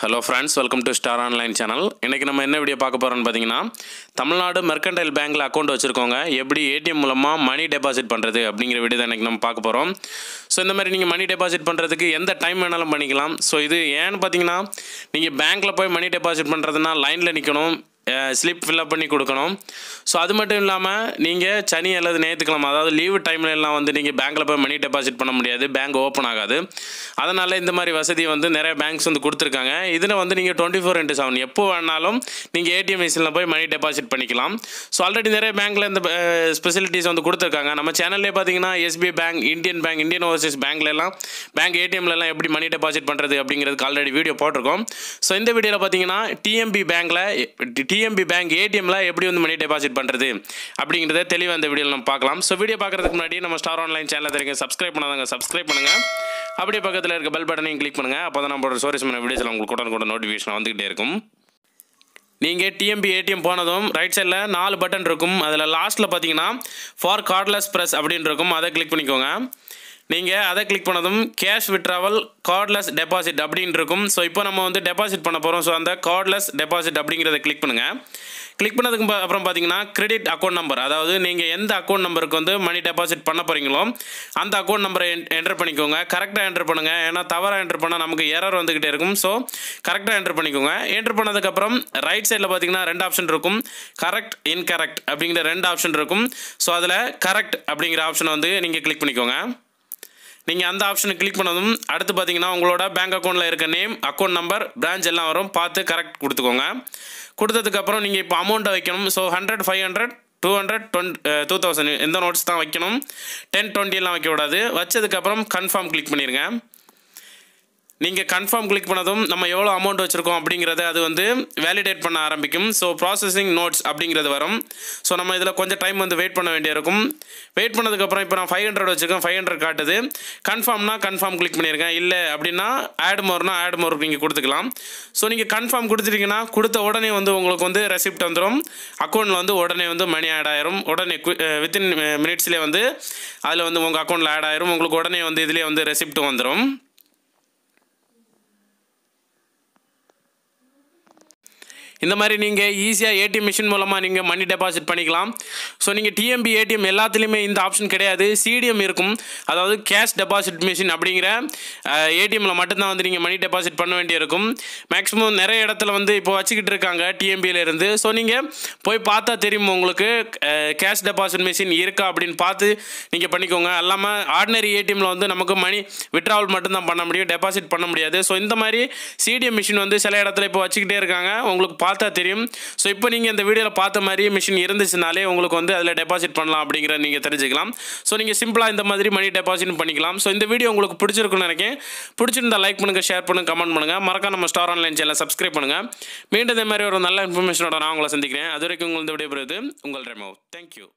Hello friends, welcome to Star Online channel. இன்னைக்கு நம்ம என்ன வீடியோ பார்க்க போறோம்னு பாத்தீங்கன்னா தமிழ்நாடு மெர்கன்டைல் பேங்க்ல அக்கவுண்ட் வச்சிருக்கவங்க எப்படி ஏடிஎம் மூலமா மணி டெபாசிட் பண்றது அப்படிங்கிற வீடியோ தான் இன்னைக்கு நம்ம பார்க்க போறோம். சோ இந்த மாதிரி நீங்க மணி டெபாசிட் பண்றதுக்கு எந்த டைம் வேணாலும் பண்ணிக்கலாம். சோ இது ஏன்னு பாத்தீங்கன்னா நீங்க பேங்க்ல போய் மணி டெபாசிட் பண்றதுனா லைன்ல நிக்கணும். ஸ்லிப் fill up பண்ணி கொடுக்கணும். ஸோ அது மட்டும் இல்லாமல் நீங்கள் சனி அல்லது ஞாயிற்றுக்கிழமை அதாவது லீவு டைமில் எல்லாம் வந்து நீங்கள் பேங்க்கில் போய் மணி டெபாசிட் பண்ண முடியாது, பேங்க் ஓப்பன் ஆகாது. அதனால் இந்த மாதிரி வசதி வந்து நிறைய பேங்க்ஸ் வந்து கொடுத்துருக்காங்க. இதில் வந்து நீங்கள் 24/7 எப்போ வேணாலும் நீங்கள் ஏடிஎம் மிஷினில் போய் மணி டெபாசிட் பண்ணிக்கலாம். ஸோ ஆல்ரெடி நிறைய பேங்க்கில் இந்த ஸ்பெசிலிட்டிஸ் வந்து கொடுத்துருக்காங்க. நம்ம சேனல்லே பார்த்தீங்கன்னா எஸ்பிஐ பேங்க், இந்தியன் ஓவர்சீஸ் பேங்க்லாம் பேங்க் ஏடிஎம்லலாம் எப்படி மணி டெபாசிட் பண்ணுறது அப்படிங்கிறதுக்கு ஆல்ரெடி வீடியோ போட்டிருக்கோம். ஸோ இந்த வீடியோவில் பார்த்தீங்கன்னா டிஎம்பி பேங்க் ஏடிஎம்ல எப்படி வந்து மணி டெபாசிட் பண்ணுறது அப்படிங்கிறத தெளிவாக இந்த வீடியோவில் நம்ம பார்க்கலாம். ஸோ வீடியோ பார்க்குறதுக்கு முன்னாடி நம்ம ஸ்டார் ஆன்லைன் சேனலை தெரியும் சப்ஸ்கிரைப் பண்ணாதாங்க சப்ஸ்கிரைப் பண்ணுங்கள். அப்படியே பக்கத்தில் இருக்க பெல் பட்டனையும் கிளிக் பண்ணுங்கள். அப்போ தான் நம்மளோட சோரிஸ்மான வீடியோஸில் உங்களுக்கு கூட நோட்டிஃபிகேஷன் வந்துகிட்டே இருக்கும். நீங்கள் டிஎம்பி ஏடிஎம் போனதும் ரைட் சைடில் 4 பட்டன் இருக்கும். அதில் லாஸ்ட்டில் பார்த்தீங்கன்னா ஃபார் கார்ட்லெஸ் ப்ரெஸ் அப்படின்னு இருக்கும். அதை கிளிக் பண்ணிக்கோங்க. நீங்கள் அதை கிளிக் பண்ணதும் கேஷ் விட்ராவல் கார்ட்லெஸ் டெபாசிட் அப்படின்னு இருக்கும். ஸோ இப்போ நம்ம வந்து டெபாசிட் பண்ண போகிறோம். ஸோ அந்த கார்ட்லெஸ் டெபாசிட் அப்படிங்கிறத கிளிக் பண்ணுங்கள். கிளிக் பண்ணதுக்கு அப்புறம் பார்த்தீங்கன்னா கிரெடிட் அக்கௌண்ட் நம்பர், அதாவது நீங்கள் எந்த அக்கௌண்ட் நம்பருக்கு வந்து மணி டெபாசிட் பண்ண போகிறீங்களோ அந்த அக்கௌண்ட் நம்பரை என்டர் பண்ணிக்கோங்க. கரெக்டாக என்டர் பண்ணுங்கள். ஏன்னா தவறாக என்டர் பண்ணால் நமக்கு எரர் வந்துக்கிட்டே இருக்கும். ஸோ கரெக்டாக என்டர் பண்ணிக்கோங்க. என்டர் பண்ணதுக்கப்புறம் ரைட் சைடில் பார்த்தீங்கன்னா 2 ஆப்ஷன் இருக்கும். கரெக்ட், இன்கரெக்ட் அப்படிங்கிற 2 ஆப்ஷன் இருக்கும். ஸோ அதில் கரெக்ட் அப்படிங்கிற ஆப்ஷனை வந்து நீங்கள் கிளிக் பண்ணிக்கோங்க. நீங்கள் அந்த ஆப்ஷனை கிளிக் பண்ணதும் அடுத்து பார்த்தீங்கன்னா உங்களோட பேங்க் அக்கௌண்ட்டில் இருக்க நேம், அக்கௌண்ட் நம்பர், பிரான்ச் எல்லாம் வரும். பார்த்து கரெக்ட் கொடுத்துக்கோங்க. கொடுத்ததுக்கப்புறம் நீங்கள் இப்போ அமௌண்ட்டை வைக்கணும். ஸோ 100, 500, 200, 2000 எந்த நோட்ஸ் தான் வைக்கணும். 10, 20 எல்லாம் வைக்கக்கூடாது. வச்சதுக்கப்புறம் கன்ஃபார்ம் கிளிக் பண்ணிடுங்க. நீங்கள் கன்ஃபார்ம் கிளிக் பண்ணதும் நம்ம எவ்வளோ அமௌண்ட் வச்சுருக்கோம் அப்படிங்கிறத அது வந்து வேலிடேட் பண்ண ஆரம்பிக்கும். ஸோ ப்ராசஸிங் நோட்ஸ் அப்படிங்கிறது வரும். ஸோ நம்ம இதில் கொஞ்சம் டைம் வந்து வெயிட் பண்ண வேண்டியிருக்கும். வெயிட் பண்ணதுக்கப்புறம் இப்போ நான் 500 வச்சுருக்கேன், 500 காட்டுது. கன்ஃபார்ம்னா கன்ஃபார்ம் கிளிக் பண்ணியிருக்கேன். இல்லை அப்படின்னா ஆட் மோர் நீங்கள் கொடுத்துக்கலாம். ஸோ நீங்கள் கன்ஃபார்ம் கொடுத்துட்டீங்கன்னா கொடுத்த உடனே வந்து உங்களுக்கு வந்து ரெசிப்ட் வந்துடும். அக்கௌண்ட்டில் வந்து உடனே வந்து மணி ஆட் ஆயிரும். உடனே வித்தின் மினிட்ஸ்லேயே வந்து அதில் வந்து உங்கள் அக்கௌண்ட்டில் ஆட் ஆயிரும். உங்களுக்கு உடனே வந்து இதிலே வந்து ரெசிப்ட்டும் வந்துடும். இந்த மாதிரி நீங்கள் ஈஸியாக ஏடிஎம் மிஷின் மூலமாக நீங்கள் மணி டெபாசிட் பண்ணிக்கலாம். ஸோ நீங்கள் டிஎம்பி ஏடிஎம் எல்லாத்துலேயுமே இந்த ஆப்ஷன் கிடையாது. சிடிஎம் இருக்கும், அதாவது கேஷ் டெபாசிட் மிஷின் அப்படிங்கிற ஏடிஎம்மில் மட்டும்தான் வந்து நீங்கள் மணி டெபாசிட் பண்ண வேண்டியிருக்கும். மேக்ஸிமம் நிறைய இடத்துல வந்து இப்போ வச்சுக்கிட்டு இருக்காங்க டிஎம்பியிலேருந்து. ஸோ நீங்கள் போய் பார்த்தா தெரியும் உங்களுக்கு கேஷ் டெபாசிட் மிஷின் இருக்கா அப்படின்னு பார்த்து நீங்கள் பண்ணிக்கோங்க. அல்லாமல் ஆர்டினரி ஏடிஎம்மில் வந்து நமக்கு மணி விட்ராவல் மட்டும்தான் பண்ண முடியும், டெபாசிட் பண்ண முடியாது. ஸோ இந்த மாதிரி சிடிஎம் மிஷின் வந்து சில இடத்துல இப்போ வச்சுக்கிட்டே இருக்காங்க, உங்களுக்கு பார்த்தா தெரியும். ஸோ இப்போ நீங்கள் இந்த வீடியோவில் பார்த்த மாதிரி மிஷின் இருந்துச்சுனாலே உங்களுக்கு வந்து அதில் டெபாசிட் பண்ணலாம் அப்படிங்கிறத நீங்கள் தெரிஞ்சுக்கலாம். ஸோ நீங்கள் சிம்பிளாக இந்த மாதிரி மணி டெபாசிட் பண்ணிக்கலாம். ஸோ இந்த வீடியோ உங்களுக்கு பிடிச்சிருக்குன்னு நினைக்கிறேன். பிடிச்சிருந்தா லைக் பண்ணுங்கள், ஷேர் பண்ணுங்கள், கமெண்ட் பண்ணுங்கள். மறக்காம நம்ம ஸ்டார் ஆன்லைன் சேனலை சப்ஸ்கிரைப் பண்ணுங்கள். மீண்டும் இந்த மாதிரி ஒரு நல்ல இன்ஃபர்மேஷனோட நான் உங்களை சந்திக்கிறேன். அது வரைக்கும் உங்களுக்கு விடைபெறுவது உங்கள் ரெமோ. தேங்க்யூ.